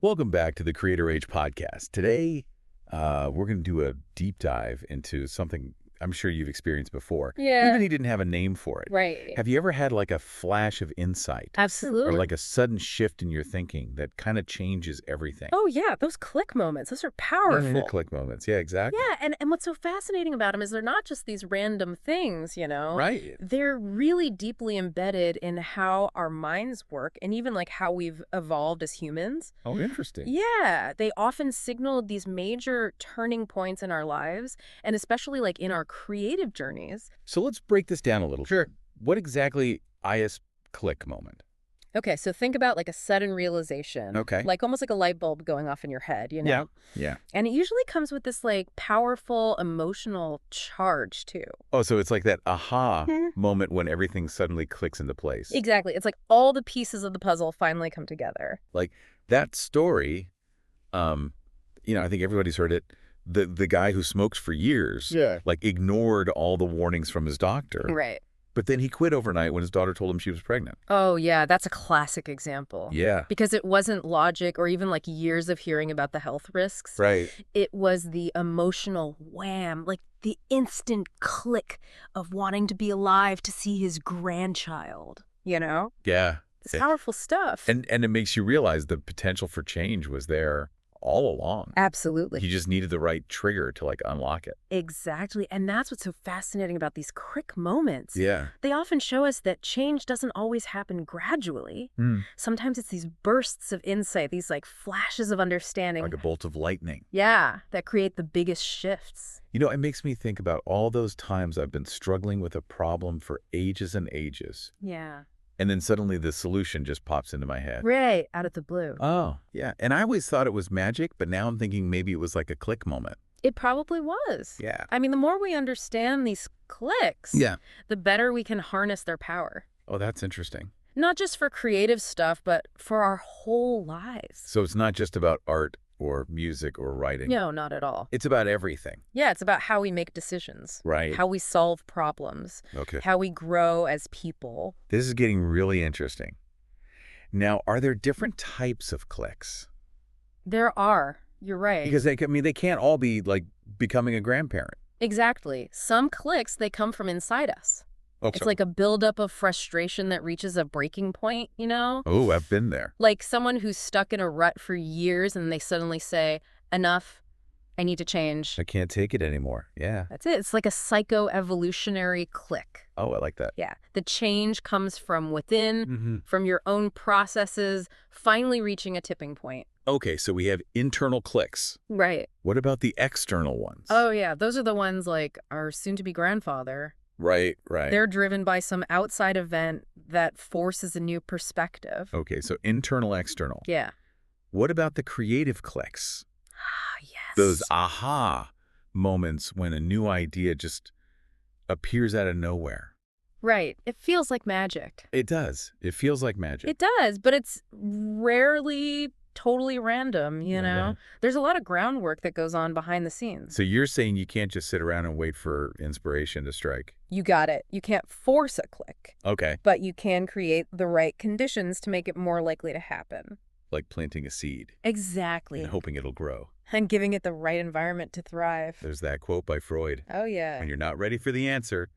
Welcome back to the Creator Age podcast. Today, we're going to do a deep dive into something I'm sure you've experienced before. Yeah, Even he didn't have a name for it. right. Have you ever had like a flash of insight or Absolutely. like a sudden shift in your thinking that kind of changes everything? Oh, yeah, those click moments, those are Yeah, powerful. click moments. Yeah, exactly. Yeah, and what's so fascinating about them is they're not just these random things. Right. They're really deeply embedded in how our minds work and even like how we've evolved as humans. Oh, interesting. Yeah, they often signal these major turning points in our lives, and especially like in our creative journeys. So let's break this down a little. Sure. What exactly is click moment? Okay, so think about like a sudden realization, Okay. like almost like a light bulb going off in your head. Yeah. Yeah. And it usually comes with this like powerful emotional charge too. Oh, so it's like that aha Mhm. moment when everything suddenly clicks into place. Exactly. It's like all the pieces of the puzzle finally come together. Like that story, um, I think everybody's heard it. The guy who smokes for years, Yeah. like ignored all the warnings from his doctor, Right. but then he quit overnight when his daughter told him she was pregnant. Oh, yeah, that's a classic example. Yeah. Because it wasn't logic or even like years of hearing about the health risks. Right. It was the emotional wham, like the instant click of wanting to be alive to see his grandchild. Yeah. It's powerful stuff. And it makes you realize the potential for change was there all along. Absolutely. He just needed the right trigger to like unlock it. Exactly. And that's what's so fascinating about these quick moments. Yeah. They often show us that change doesn't always happen gradually. Hmm. Sometimes it's these bursts of insight, these like flashes of understanding. Like a bolt of lightning. Yeah, that create the biggest shifts. It makes me think about all those times I've been struggling with a problem for ages and ages. Yeah. And then suddenly the solution just pops into my head. Right, out of the blue. Oh, yeah. And I always thought it was magic, but now I'm thinking maybe it was like a click moment. It probably was. Yeah. I mean, the more we understand these clicks, Yeah. the better we can harness their power. Oh, that's interesting. Not just for creative stuff, but for our whole lives. So it's not just about art or music or writing. No, not at all. It's about everything. Yeah, it's about how we make decisions. Right. How we solve problems. Okay. How we grow as people. This is getting really interesting. Now, are there different types of clicks? There are. You're right. Because they can't all be like becoming a grandparent. Exactly. Some clicks, they come from inside us. Okay. It's like a buildup of frustration that reaches a breaking point. Oh, I've been there. Like someone who's stuck in a rut for years and they suddenly say, enough, I need to change. I can't take it anymore. Yeah. That's it. It's like a psychoevolutionary click. Oh, I like that. Yeah. The change comes from within, Mm-hmm. from your own processes, finally reaching a tipping point. Okay, so we have internal clicks. Right. What about the external ones? Oh, yeah. Those are the ones like our soon-to-be grandfather. Right. They're driven by some outside event that forces a new perspective. Okay, so internal, external. Yeah. What about the creative clicks? Ah, yes. Those aha moments when a new idea just appears out of nowhere. Right. It feels like magic. It does. It feels like magic. It does, but it's rarely totally random. Yeah. There's a lot of groundwork that goes on behind the scenes. So you're saying you can't just sit around and wait for inspiration to strike? You got it. You can't force a click, Okay. but you can create the right conditions to make it more likely to happen. Like planting a seed Exactly. and hoping it'll grow. And giving it the right environment to thrive. There's that quote by Freud. Oh, yeah. When you're not ready for the answer,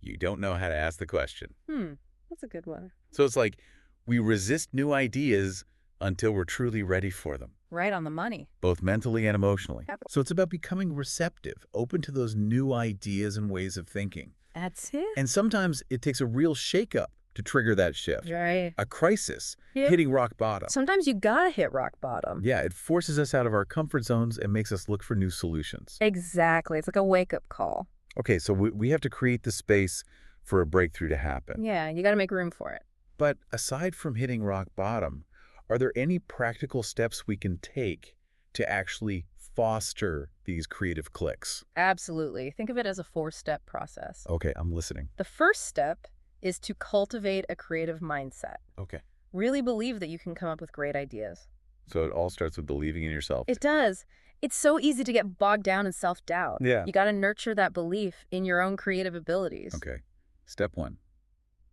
you don't know how to ask the question. That's a good one. So it's like we resist new ideas until we're truly ready for them, Right on the money. both mentally and emotionally. Yep. So it's about becoming receptive, open to those new ideas and ways of thinking. That's it. And sometimes it takes a real shakeup to trigger that shift. Right. A crisis, Yeah. hitting rock bottom. Sometimes you gotta hit rock bottom. Yeah, it forces us out of our comfort zones and makes us look for new solutions. Exactly. It's like a wake-up call. Okay, so we have to create the space for a breakthrough to happen. Yeah, you gotta make room for it. But aside from hitting rock bottom, are there any practical steps we can take to actually foster these creative clicks? Absolutely. Think of it as a 4-step process. Okay, I'm listening. The first step is to cultivate a creative mindset. Okay. Really believe that you can come up with great ideas. So it all starts with believing in yourself. It does. It's so easy to get bogged down in self-doubt. Yeah. You got to nurture that belief in your own creative abilities. Okay. Step 1,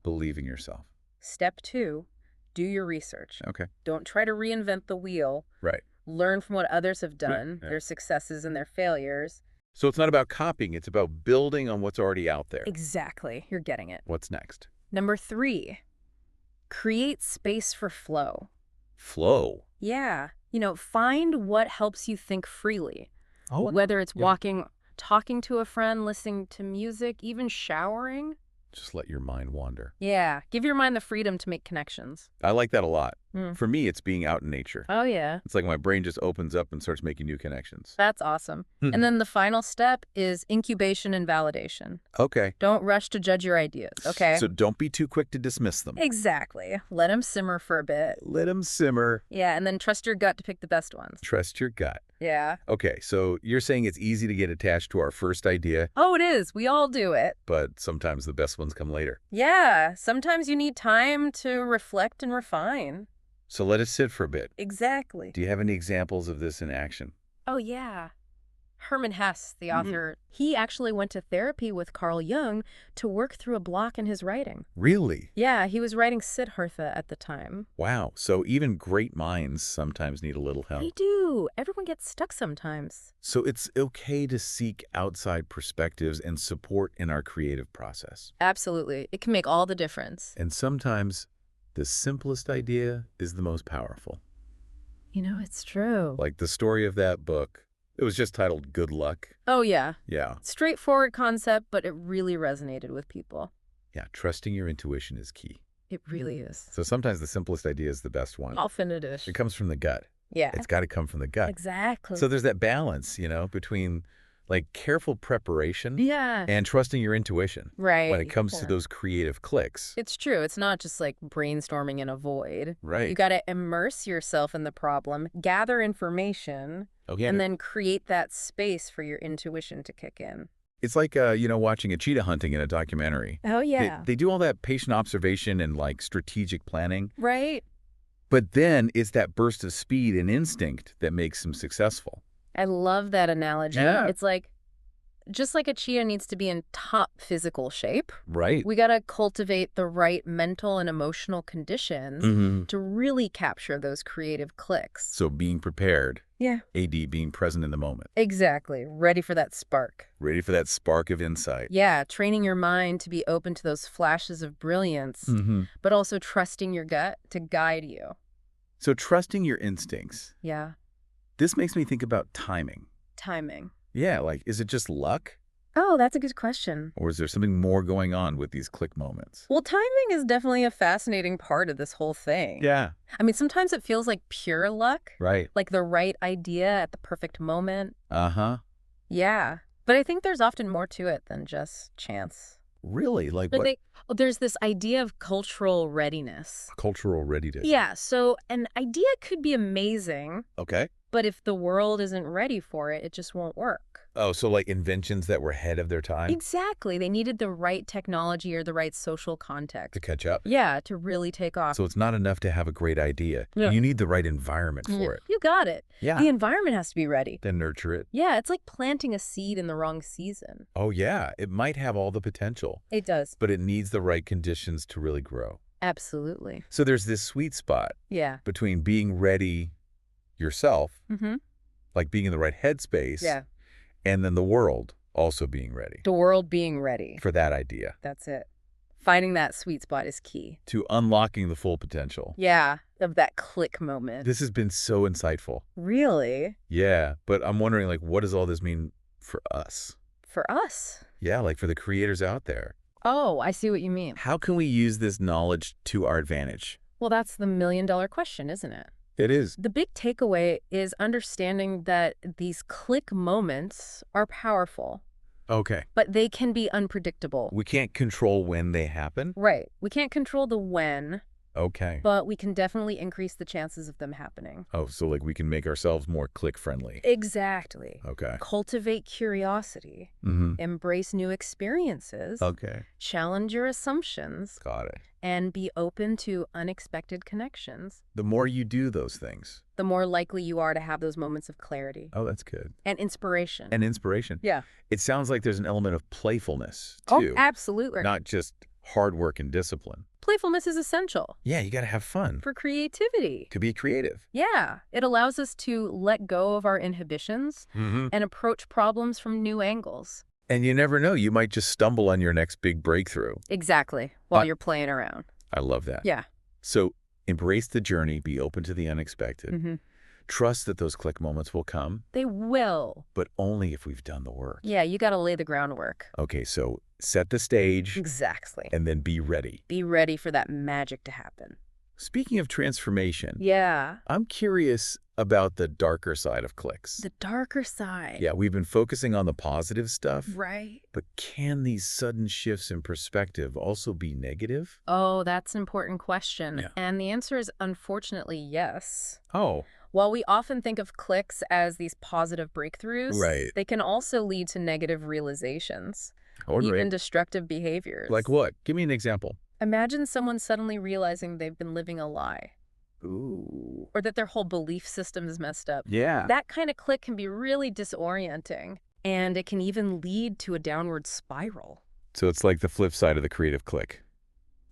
believe in yourself. Step 2, Do your research. Okay. Don't try to reinvent the wheel. Right. Learn from what others have done, Yeah. their successes and their failures. So it's not about copying, it's about building on what's already out there. Exactly. You're getting it. What's next? Number 3, create space for flow. Flow. Yeah. Find what helps you think freely. Oh, Whether it's yeah. walking, talking to a friend, listening to music, even showering. Just let your mind wander. Yeah. Give your mind the freedom to make connections. I like that a lot. Mm. For me, it's being out in nature. Oh, yeah. It's like my brain just opens up and starts making new connections. That's awesome. And then the final step is incubation and validation. Okay. Don't rush to judge your ideas, okay? So don't be too quick to dismiss them. Exactly. Let them simmer for a bit. Let them simmer. Yeah, and then trust your gut to pick the best ones. Trust your gut. Yeah. Okay, so you're saying it's easy to get attached to our first idea, Oh, it is. We all do it. but sometimes the best ones come later. Yeah. Sometimes you need time to reflect and refine. So let it sit for a bit. Exactly. Do you have any examples of this in action? Oh, yeah. Hermann Hesse, the author, he actually went to therapy with Carl Jung to work through a block in his writing. Really? Yeah, he was writing Siddhartha at the time. Wow. So even great minds sometimes need a little help. They do. Everyone gets stuck sometimes. So it's okay to seek outside perspectives and support in our creative process. Absolutely. It can make all the difference. And sometimes the simplest idea is the most powerful. It's true. Like the story of that book. It was just titled Good Luck. Oh, yeah. Yeah. Straightforward concept, but it really resonated with people. Yeah. Trusting your intuition is key. It really is. So sometimes the simplest idea is the best one. Often it is. It comes from the gut. Yeah. It's got to come from the gut. Exactly. So there's that balance, between like careful preparation yeah. and trusting your intuition Right. when it comes to those creative clicks. It's true. It's not just like brainstorming in a void. Right. You got to immerse yourself in the problem, gather information, Okay. and then create that space for your intuition to kick in. It's like, watching a cheetah hunting in a documentary. Oh, They do all that patient observation and like strategic planning, Right? but then it's that burst of speed and instinct that makes them successful. I love that analogy. Yeah. It's like, just like a cheetah needs to be in top physical shape, Right. we got to cultivate the right mental and emotional conditions Mm-hmm. to really capture those creative clicks. So being prepared, Yeah. AD, being present in the moment, Exactly. Ready for that spark. ready for that spark of insight. Yeah, training your mind to be open to those flashes of brilliance, Mm-hmm. but also trusting your gut to guide you. So trusting your instincts. Yeah. This makes me think about timing. Timing. Yeah, like, is it just luck? Oh, that's a good question. Or is there something more going on with these click moments? Well, timing is definitely a fascinating part of this whole thing. Yeah. I mean, sometimes it feels like pure luck, Right. like the right idea at the perfect moment. Uh-huh. Yeah. But I think there's often more to it than just chance. Really? Like But what? there's this idea of cultural readiness. Cultural readiness. Yeah, so an idea could be amazing, Okay. but if the world isn't ready for it, it just won't work. Oh, so like inventions that were ahead of their time Exactly. They needed the right technology or the right social context. to catch up? Yeah, to really take off. So it's not enough to have a great idea. Yeah. You need the right environment for it. You got it. Yeah. The environment has to be ready. Then nurture it. Yeah, it's like planting a seed in the wrong season. Oh, yeah. It might have all the potential, It does. but it needs the right conditions to really grow. Absolutely. So there's this sweet spot Yeah. between being ready yourself, Mm-hmm. like being in the right headspace, Yeah. and then the world also being ready The world being ready. for that idea, That's it. Finding that sweet spot is key. to unlocking the full potential. Yeah, of that click moment. This has been so insightful. Really? Yeah, but I'm wondering, like, what does all this mean for us? For us? Yeah, like for the creators out there. Oh, I see what you mean. How can we use this knowledge to our advantage? Well, that's the million-dollar question, isn't it? It is. The big takeaway is understanding that these click moments are powerful, Okay. but they can be unpredictable. We can't control when they happen? Right. We can't control the when, Okay. but we can definitely increase the chances of them happening. Oh, so like we can make ourselves more click-friendly. Exactly. Okay. Cultivate curiosity, Mm-hmm. embrace new experiences, Okay. challenge your assumptions, Got it. and be open to unexpected connections. The more you do those things. The more likely you are to have those moments of clarity Oh, that's good. and inspiration. And inspiration. Yeah. It sounds like there's an element of playfulness, Oh, too. absolutely. Not just hard work and discipline. playfulness is essential Yeah, you got to have fun for creativity. to be creative. Yeah, it allows us to let go of our inhibitions Mm-hmm. and approach problems from new angles. And you never know, you might just stumble on your next big breakthrough. Exactly, while you're playing around. I love that. Yeah. So embrace the journey, be open to the unexpected. Mm-hmm. Trust that those click moments will come, They will. but only if we've done the work. Yeah, you got to lay the groundwork. Okay, so set the stage Exactly. and then be ready. Be ready for that magic to happen. Speaking of transformation, Yeah. I'm curious about the darker side of clicks. The darker side. Yeah, we've been focusing on the positive stuff, Right. but can these sudden shifts in perspective also be negative? Oh, that's an important question. Yeah. And the answer is unfortunately yes. Oh, While we often think of clicks as these positive breakthroughs, right. they can also lead to negative realizations, All even right. destructive behaviors. Like what? Give me an example. Imagine someone suddenly realizing they've been living a lie, Ooh. or that their whole belief system is messed up. Yeah. That kind of click can be really disorienting, and it can even lead to a downward spiral. So it's like the flip side of the creative click.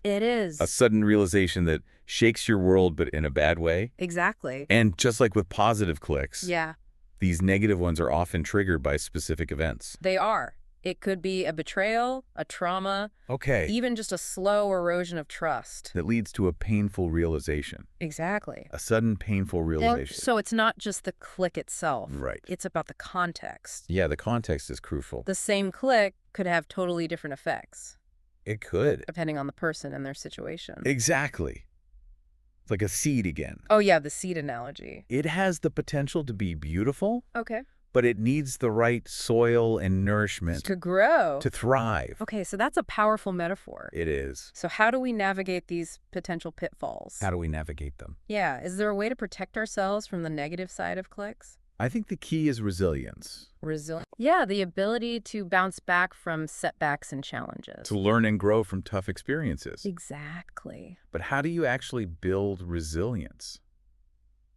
It is. A sudden realization that shakes your world, but in a bad way. Exactly. And just like with positive clicks, Yeah, these negative ones are often triggered by specific events. they are. It could be a betrayal, a trauma, Okay. even just a slow erosion of trust. That leads to a painful realization. Exactly. A sudden painful realization. So it's not just the click itself. Right. It's about the context. Yeah, the context is crucial. The same click could have totally different effects, It could. depending on the person and their situation. Exactly. It's like a seed again. Oh, yeah, the seed analogy. It has the potential to be beautiful, Okay. but it needs the right soil and nourishment To grow. to thrive. Okay, so that's a powerful metaphor. It is. So how do we navigate these potential pitfalls? How do we navigate them? Yeah, is there a way to protect ourselves from the negative side of clicks? I think the key is resilience. Resilience. Yeah, the ability to bounce back from setbacks and challenges. To learn and grow from tough experiences. Exactly. But how do you actually build resilience?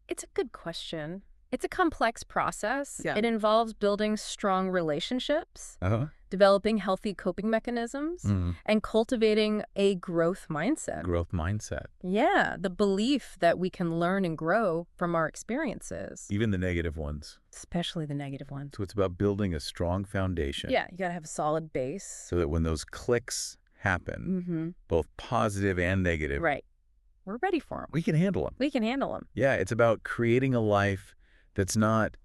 It's a good question. It's a complex process. Yeah. It involves building strong relationships, Uh-huh. developing healthy coping mechanisms, and cultivating a growth mindset. Growth mindset. Yeah, the belief that we can learn and grow from our experiences, Even the negative ones. especially the negative ones. So it's about building a strong foundation. Yeah, you gotta have a solid base. So that when those clicks happen, both positive and negative, Right. We're ready for them. we can handle them. We can handle them. Yeah, it's about creating a life that's not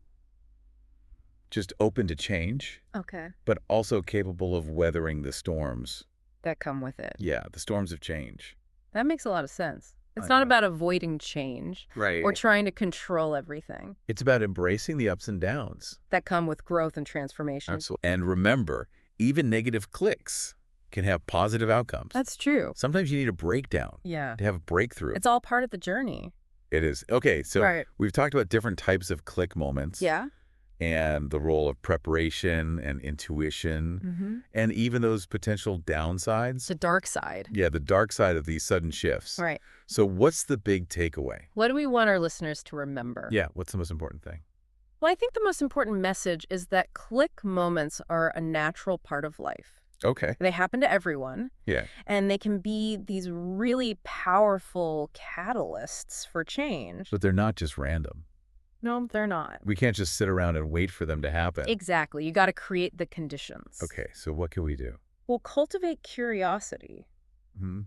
just open to change, Okay. but also capable of weathering the storms. That come with it. Yeah, the storms of change. That makes a lot of sense. It's I not know. about avoiding change Right. or trying to control everything It's about embracing the ups and downs. that come with growth and transformation. Absolutely. And remember, even negative clicks can have positive outcomes. That's true. Sometimes you need a breakdown Yeah. to have a breakthrough. It's all part of the journey. It is. Okay, so Right. we've talked about different types of click moments. Yeah. And the role of preparation and intuition, and even those potential downsides. It's the dark side. Yeah, the dark side of these sudden shifts. Right. So what's the big takeaway? What do we want our listeners to remember? Yeah, what's the most important thing? Well, I think the most important message is that click moments are a natural part of life. Okay. They happen to everyone, Yeah. and they can be these really powerful catalysts for change. But they're not just random. No, they're not. We can't just sit around and wait for them to happen. Exactly. You got to create the conditions. Okay, so what can we do? Well, cultivate curiosity,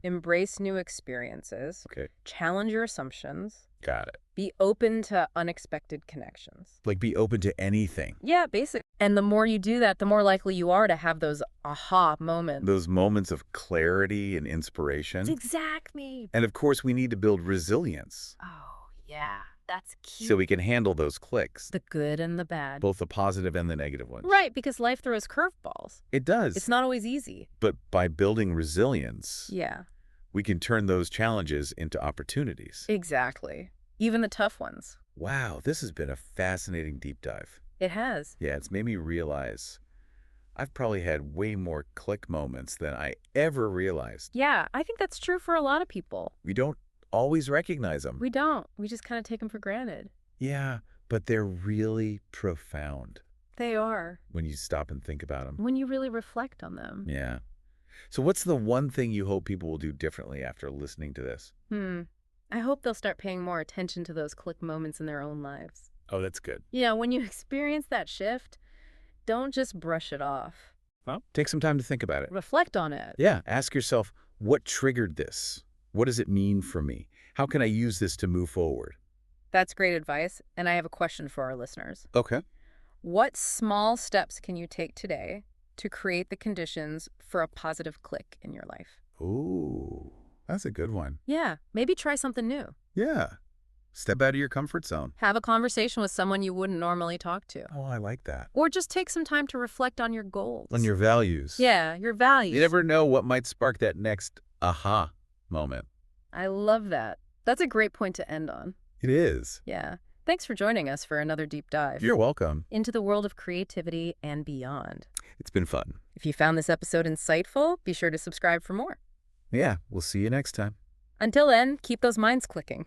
embrace new experiences, Okay, challenge your assumptions, got it. be open to unexpected connections. Like be open to anything. Yeah, basically. And the more you do that, the more likely you are to have those aha moments. Those moments of clarity and inspiration. Exactly. And of course, we need to build resilience Oh, yeah. That's key. so we can handle those clicks, The good and the bad. both the positive and the negative ones. Right, because life throws curveballs. It does. It's not always easy. But by building resilience, Yeah, we can turn those challenges into opportunities. exactly. Even the tough ones. Wow, this has been a fascinating deep dive. It has. Yeah, it's made me realize I've probably had way more click moments than I ever realized. Yeah, I think that's true for a lot of people. We don't always recognize them. We don't. We just kind of take them for granted. Yeah, but they're really profound They are. when you stop and think about them. When you really reflect on them. Yeah. So what's the one thing you hope people will do differently after listening to this? I hope they'll start paying more attention to those click moments in their own lives. Oh, that's good. When you experience that shift, don't just brush it off. Well, take some time to think about it. Reflect on it. Yeah, ask yourself, what triggered this? What does it mean for me? How can I use this to move forward? That's great advice, and I have a question for our listeners. Okay. What small steps can you take today to create the conditions for a positive click in your life? Ooh, that's a good one. Yeah, maybe try something new. Yeah. Step out of your comfort zone. Have a conversation with someone you wouldn't normally talk to. Oh, I like that. Or just take some time to reflect on your goals. On your values. Yeah, your values. You never know what might spark that next aha moment. I love that. That's a great point to end on. It is. Yeah. Thanks for joining us for another deep dive You're welcome. into the world of creativity and beyond. It's been fun. If you found this episode insightful, be sure to subscribe for more. Yeah, we'll see you next time. Until then, keep those minds clicking.